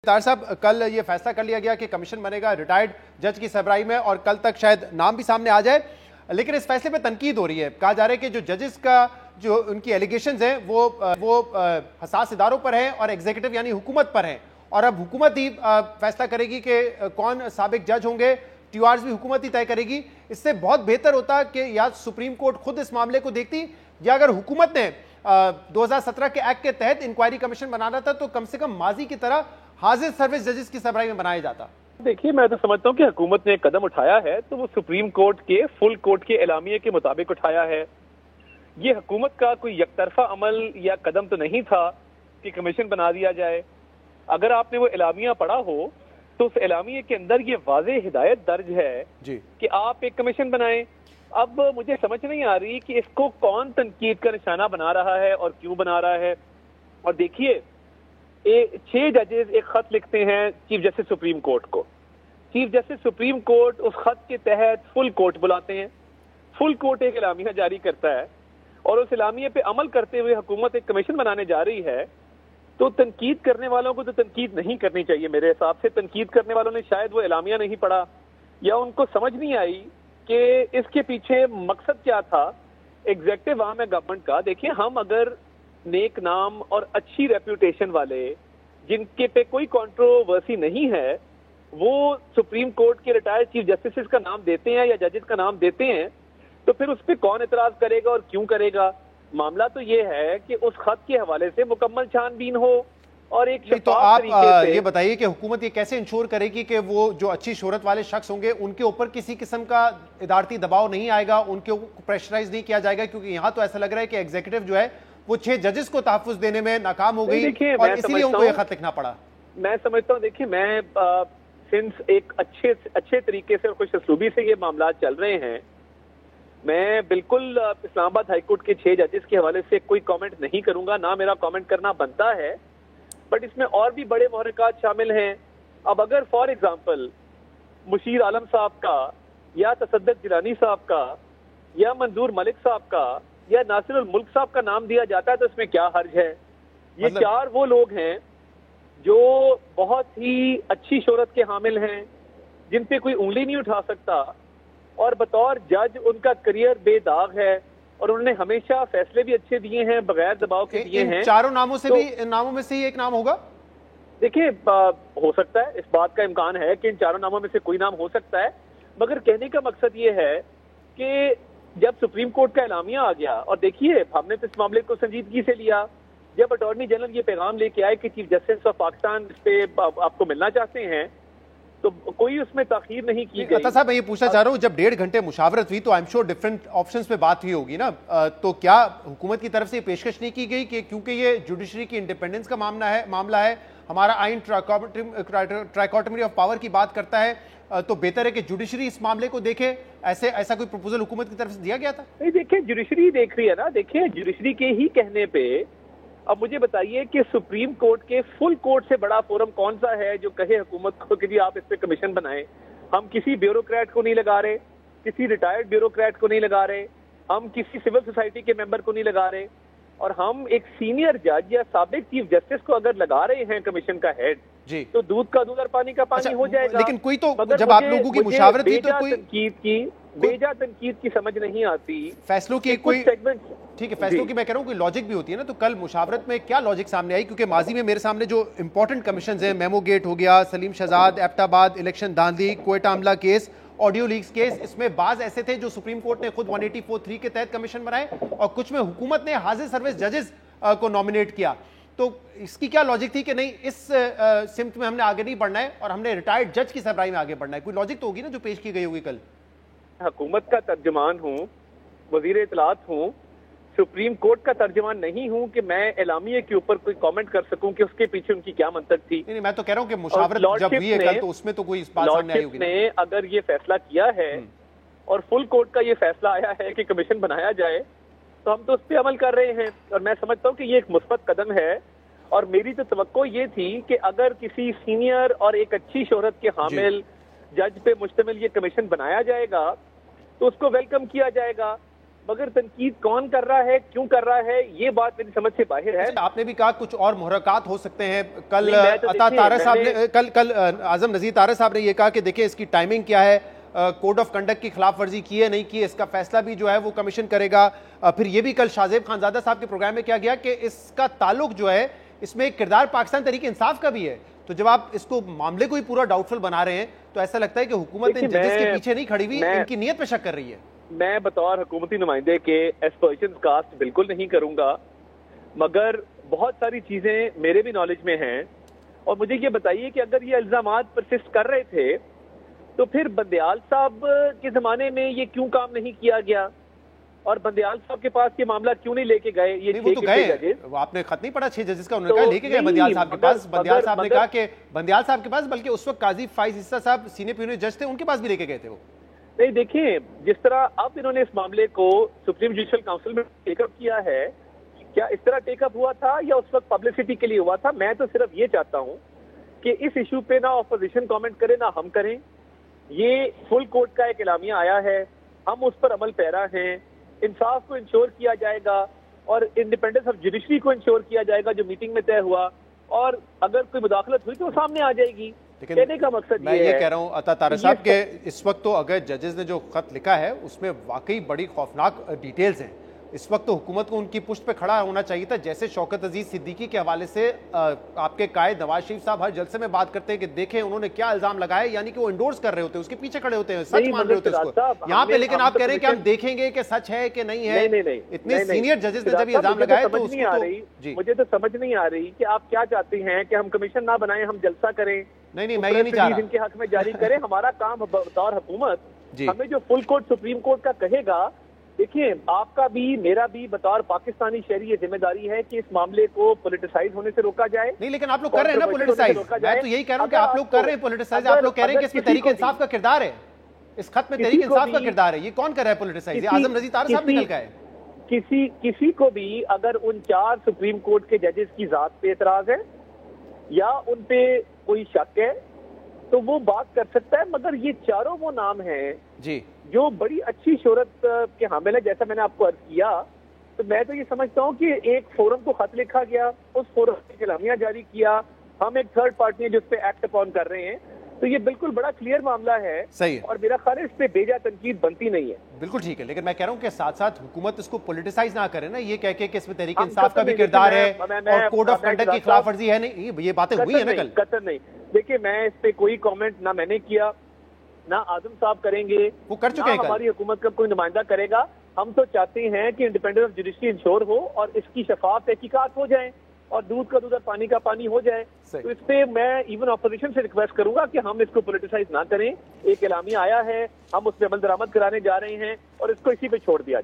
तार साहब, कल ये फैसला कर लिया गया कि कमीशन बनेगा रिटायर्ड जज की सरबराही में और कल तक शायद नाम भी सामने आ जाए, लेकिन इस फैसले पे तनकीद हो रही है। कहा जा रहा है कि जो जजेस का जो उनकी एलिगेशंस हैं वो हसास इदारों पर हैं और एग्जीक्यूटिव यानी हुकूमत पर हैं, और अब हुकूमत ही फैसला करेगी कि कौन साबिक जज होंगे। टीआरस भी हुकूमत ही तय करेगी। इससे बहुत बेहतर होता कि या सुप्रीम कोर्ट खुद इस मामले को देखती, या अगर हुकूमत ने 2017 के एक्ट के तहत इंक्वायरी कमीशन बनाना था तो कम से कम माजी की तरह हाजिर सर्विस जजेस की सरबराही में बनाया जाता। देखिए, मैं तो समझता हूँ कि हुकूमत ने कदम उठाया है तो वो सुप्रीम कोर्ट के फुल कोर्ट के एलामिये के मुताबिक उठाया है। ये हुकूमत का कोई यकतरफा अमल या कदम तो नहीं था कि कमीशन बना दिया जाए। अगर आपने वो एलामिया पढ़ा हो तो उस एलामिये के अंदर ये वाज़ेह हिदायत दर्ज है कि आप एक कमीशन बनाएं। अब मुझे समझ नहीं आ रही कि इसको कौन तनकीद का निशाना बना रहा है और क्यों बना रहा है। और देखिए, 6 जजेस एक खत लिखते हैं चीफ जस्टिस सुप्रीम कोर्ट को। चीफ जस्टिस सुप्रीम कोर्ट उस खत के तहत फुल कोर्ट बुलाते हैं। फुल कोर्ट एक एलामिया जारी करता है और उस एलामिये पे अमल करते हुए हुकूमत एक कमीशन बनाने जा रही है। तो तनकीद करने वालों को तो तनकीद नहीं करनी चाहिए। मेरे हिसाब से तनकीद करने वालों ने शायद वो एलामिया नहीं पढ़ा या उनको समझ नहीं आई कि इसके पीछे मकसद क्या था एग्जीक्यूटिव आर्म है गवर्नमेंट का। देखिए, हम अगर नेक नाम और अच्छी रेप्यूटेशन वाले जिनके पे कोई कंट्रोवर्सी नहीं है वो सुप्रीम कोर्ट के रिटायर्ड चीफ जस्टिस का नाम देते हैं या जजेस का नाम देते हैं, तो फिर उस पर कौन एतराज करेगा और क्यों करेगा। मामला तो ये है कि उस खत के हवाले से मुकम्मल छानबीन हो और एक तो आप ये बताइए कि हुकूमत ये कैसे इंश्योर करेगी कि वो जो अच्छी शोहरत वाले शख्स होंगे उनके ऊपर किसी किस्म का इदारती दबाव नहीं आएगा, उनके ऊपर प्रेशराइज नहीं किया जाएगा, क्योंकि यहाँ तो ऐसा लग रहा है कि एग्जीक्यूटिव जो है वो 6 जजेस को तहफ्फुज देने में नाकाम हो गई और इसीलिए उनको ये खत लिखना पड़ा। मैं समझता हूँ, देखिए, मैं सिंस एक अच्छे तरीके से और खुश असलूबी से ये मामला चल रहे हैं, मैं बिल्कुल इस्लामाबाद हाईकोर्ट के 6 जजेस के हवाले से कोई कमेंट नहीं करूंगा, ना मेरा कमेंट करना बनता है। बट इसमें और भी बड़े महरकात शामिल हैं। अब अगर फॉर एग्जांपल मुशीर आलम साहब का या तसद्दुक जिलानी साहब का या मंजूर मलिक साहब का या नासिरुल मुल्क साहब का नाम दिया जाता है तो इसमें क्या हर्ज है। ये 4 वो लोग हैं जो बहुत ही अच्छी शोहरत के हामिल हैं, जिन पे कोई उंगली नहीं उठा सकता, और बतौर जज उनका करियर बेदाग है और उन्होंने हमेशा फैसले भी अच्छे दिए हैं, बगैर दबाव के दिए हैं। 4 नामों से भी इन नामों में से ही एक नाम होगा। देखिए, हो सकता है, इस बात का इम्कान है कि इन 4 नामों में से कोई नाम हो सकता है, मगर कहने का मकसद ये है कि जब सुप्रीम कोर्ट का एलामिया आ गया, और देखिए हमने तो इस मामले को संजीदगी से लिया, जब अटॉर्नी जनरल ये पैगाम लेके आए कि चीफ जस्टिस ऑफ पाकिस्तान इस पे आपको मिलना चाहते हैं, तो कोई उसमें ताखीर नहीं की गई। साहब, मैं ये पूछना चाह रहा हूँ, जब 1.5 घंटे मुशावरत हुई तो I am sure different options पे बात हुई होगी ना, तो क्या हुकूमत की तरफ से पेशकश नहीं की गई कि क्योंकि ये जुडिशरी की इंडिपेंडेंस का मामला है, हमारा आइन ट्राइकोटमी ऑफ पावर की बात करता है, तो बेहतर है कि जुडिशरी इस मामले को देखे। ऐसा कोई प्रपोजल हुकूमत की तरफ से दिया गया था? नहीं, देखिए, जुडिशरी देख रही है ना। देखिए, जुडिशरी के ही कहने पे अब मुझे बताइए कि सुप्रीम कोर्ट के फुल कोर्ट से बड़ा फोरम कौन सा है जो कहे हुकूमत को कि आप इस पे कमीशन बनाएं। हम किसी ब्यूरोक्रेट को नहीं लगा रहे, किसी रिटायर्ड ब्यूरोक्रेट को नहीं लगा रहे, हम किसी सिविल सोसाइटी के मेंबर को नहीं लगा रहे, और हम एक सीनियर जज या साबिक चीफ जस्टिस को अगर लगा रहे हैं कमीशन का हेड जी, तो दूध का दूध और पानी का पानी हो जाएगा। लेकिन कोई तो जब आप लोगों की मुशावरत हुई तो कोई बेजा तनकीद की समझ नहीं आती। फैसलों की कोई सेगमेंट, ठीक है, फैसलों की मैं कह रहा हूँ कोई लॉजिक भी होती है ना, तो कल मुशावरत में क्या लॉजिक सामने आई? क्योंकि माजी में मेरे सामने जो इंपॉर्टेंट कमीशन हैं, मेमो गेट हो गया, सलीम शहजाद, एबटाबाद इलेक्शन धांधली, क्वेटा हमला केस, ऑडियो लीक्स केस, इसमें बाज ऐसे थे जो सुप्रीम कोर्ट ने खुद 184(3) के तहत कमीशन बनाए और कुछ में हुकूमत ने हाजिर सर्विस जजेस को नॉमिनेट किया। तो इसकी क्या लॉजिक थी कि नहीं, इस सिमत में हमने आगे नहीं बढ़ना है और हमने रिटायर्ड जज की सरबराही में आगे बढ़ना है? कोई लॉजिक तो होगी ना जो पेश की गई होगी कल। हुकूमत का तर्जुमान हूँ, वजीर इत्तलात हूँ, सुप्रीम कोर्ट का तर्जुमान नहीं हूँ कि मैं एलामिये के ऊपर कोई कमेंट कर सकूं कि उसके पीछे उनकी क्या मंतक थी। नहीं, मैं तो कह रहा हूँ कि मुशावरत जब हुई है कल तो उसमें तो कोई इस बात सामने आई होगी ना। ने अगर ये फैसला किया है और फुल कोर्ट का ये फैसला आया है कि कमीशन बनाया जाए, तो हम तो उस पर अमल कर रहे हैं और मैं समझता हूँ कि ये एक मुस्बत कदम है। और मेरी तो तवक्को ये थी कि अगर किसी सीनियर और एक अच्छी शोहरत के हामिल जज पे मुश्तमिल ये कमीशन बनाया जाएगा तो उसको वेलकम किया जाएगा। مگر تنقید کون کر رہا ہے، کیوں کر رہا ہے، یہ بات میری سمجھ سے باہر ہے۔ آپ نے بھی کہا کچھ اور محرکات ہو سکتے ہیں، کل نہیں، میں تو عطا طارق صاحب نے کل اعظم نذیر طارق صاحب نے یہ کہا کہ دیکھیں اس کی ٹائمنگ کیا ہے، کوڈ آف کنڈکٹ کی خلاف ورزی کی ہے نہیں کی، اس کا فیصلہ بھی جو ہے وہ کمیشن کرے گا۔ پھر یہ بھی کل شاہزیب خانزادہ صاحب کے پروگرام میں کیا گیا کہ اس کا تعلق جو ہے اس میں ایک کردار پاکستان تحریک انصاف کا بھی ہے۔ تو جب آپ اس کو معاملے کو ہی پورا ڈاؤٹ فل بنا رہے ہیں تو ایسا لگتا ہے کہ حکومت ان ججز کے پیچھے نہیں کھڑی ہوئی، ان کی نیت پہ شک کر رہی ہے۔ میں بطور حکومتی نمائندے کے ایسپرشنز کاسٹ بالکل نہیں کروں گا، مگر بہت ساری چیزیں میرے بھی نالج میں ہیں، اور مجھے یہ بتائیے کہ اگر یہ الزامات پرسسٹ کر رہے تھے تو پھر بندیال صاحب کے زمانے میں یہ کیوں کام نہیں کیا گیا، اور بندیال صاحب کے پاس یہ معاملہ کیوں نہیں لے کے گئے؟ یہ وہ تو گئے، آپ نے خط نہیں پڑھا 6 ججز کا، انہوں نے کہا لے کے گئے بندیال صاحب کے پاس۔ بندیال صاحب نے کہا کہ بندیال صاحب کے پاس، بلکہ اس وقت قاضی فائز عیسیٰ صاحب سینئر پیونیر جج تھے، ان کے پاس بھی لے کے گئے تھے وہ۔ نہیں دیکھیں، جس طرح اب انہوں نے اس معاملے کو سپریم جوڈیشل کاؤنسل میں ٹیک اپ کیا ہے، کیا اس طرح ٹیک اپ ہوا تھا یا اس وقت پبلسٹی کے لیے ہوا تھا؟ میں تو صرف یہ چاہتا ہوں کہ اس ایشو پہ نہ اپوزیشن کامنٹ کرے نہ ہم کریں۔ یہ فل کورٹ کا ایک اعلامیہ آیا ہے، ہم اس پر عمل پیرا ہیں، انصاف کو انشور کیا جائے گا اور انڈیپینڈنس آف جوڈیشری کو انشور کیا جائے گا جو میٹنگ میں طے ہوا، اور اگر کوئی مداخلت ہوئی تو وہ سامنے آ جائے گی۔ کہنے کا مقصد میں یہ کہہ رہا ہوں عطا طارق صاحب کہ اس وقت تو اگر ججز نے جو خط لکھا ہے اس میں واقعی بڑی خوفناک ڈیٹیلز ہیں، اس وقت تو حکومت کو ان کی پشت پہ کھڑا ہونا چاہیے تھا، جیسے شوکت عزیز صدیقی کے حوالے سے آپ کے قائد نواز شریف صاحب ہر جلسے میں بات کرتے ہیں کہ دیکھیں انہوں نے کیا الزام لگائے، یعنی کہ وہ انڈورس کر رہے ہوتے ہیں، اس کے پیچھے کھڑے ہوتے ہیں، سچ مان رہے ہوتے ہیں اس کو یہاں پہ، لیکن آپ کہہ رہے ہیں کہ ہم دیکھیں گے کہ سچ ہے کہ نہیں ہے۔ اتنے سینئر ججز نے جب یہ الزام لگائے تو مجھے تو سمجھ نہیں آ رہی کہ آپ کیا چاہتے ہیں کہ ہم کمیشن نہ بنائیں، ہم جلسہ کریں؟ نہیں، میں یہ نہیں چاہ رہا، ان کے حق میں جاری کریں۔ ہمارا کام بطور حکومت، ہمیں جو فل کورٹ سپریم کورٹ کا کہے گا، دیکھیں آپ کا بھی میرا بھی بطور پاکستانی شہری یہ ذمہ داری ہے کہ اس معاملے کو پولیٹیسائز ہونے سے روکا جائے۔ نہیں لیکن آپ لوگ کر رہے ہیں نا پولیٹیسائز، میں تو یہی کہہ رہا ہوں کہ آپ لوگ کر رہے ہیں پولیٹیسائز، آپ لوگ کہہ رہے ہیں کہ اس میں تحریک انصاف کا کردار ہے، اس خط میں تحریک انصاف کا کردار ہے، یہ کون کر رہا ہے پولیٹیسائز؟ یہ اعظم نذیر طارق صاحب نکل کا ہے۔ کسی کو بھی اگر ان 4 سپریم کورٹ کے ججز کی ذات پہ اعتراض ہے یا ان پہ کوئی شک ہے تو وہ بات کر سکتا ہے، مگر یہ چاروں وہ نام ہیں جی جو بڑی اچھی شہرت کے حامل ہے، جیسا میں نے آپ کو عرض کیا۔ تو میں تو یہ سمجھتا ہوں کہ ایک فورم کو خط لکھا گیا، اس فورم نے اعلامیہ جاری کیا، ہم ایک تھرڈ پارٹی ہے جس پہ ایکٹ اپون کر رہے ہیں، تو یہ بالکل بڑا کلیئر معاملہ ہے، صحیح ہے، اور میرا خیال ہے اس پہ بیجا تنقید بنتی نہیں ہے۔ بالکل ٹھیک ہے، لیکن میں کہہ رہا ہوں کہ ساتھ ساتھ حکومت اس کو پولیٹیسائز نہ کرے نا، یہ کہہ کے کہ اس میں تحریک انصاف کا بھی کردار ہے اور کوڈ آف کنڈکٹ کی خلاف ورزی ہے، نہیں یہ باتیں ہوئی ہیں نا کل۔ قطر نہیں، دیکھیں میں اس پہ کوئی کامنٹ نہ میں نے کیا، نہ اعظم صاحب کریں گے، وہ کر چکے ہیں، ہماری حکومت کا کوئی نمائندہ کرے گا۔ ہم تو چاہتے ہیں کہ انڈیپینڈنس آف جوڈیشری انشور ہو اور اس کی شفاف تحقیقات ہو جائیں اور دودھ کا دودھ اور پانی کا پانی ہو جائے۔ تو اس پہ میں ایون اپوزیشن سے ریکویسٹ کروں گا کہ ہم اس کو پولیٹیسائز نہ کریں، ایک اعلامیہ آیا ہے، ہم اس پہ عمل درآمد کرانے جا رہے ہیں اور اس کو اسی پہ چھوڑ دیا جائے۔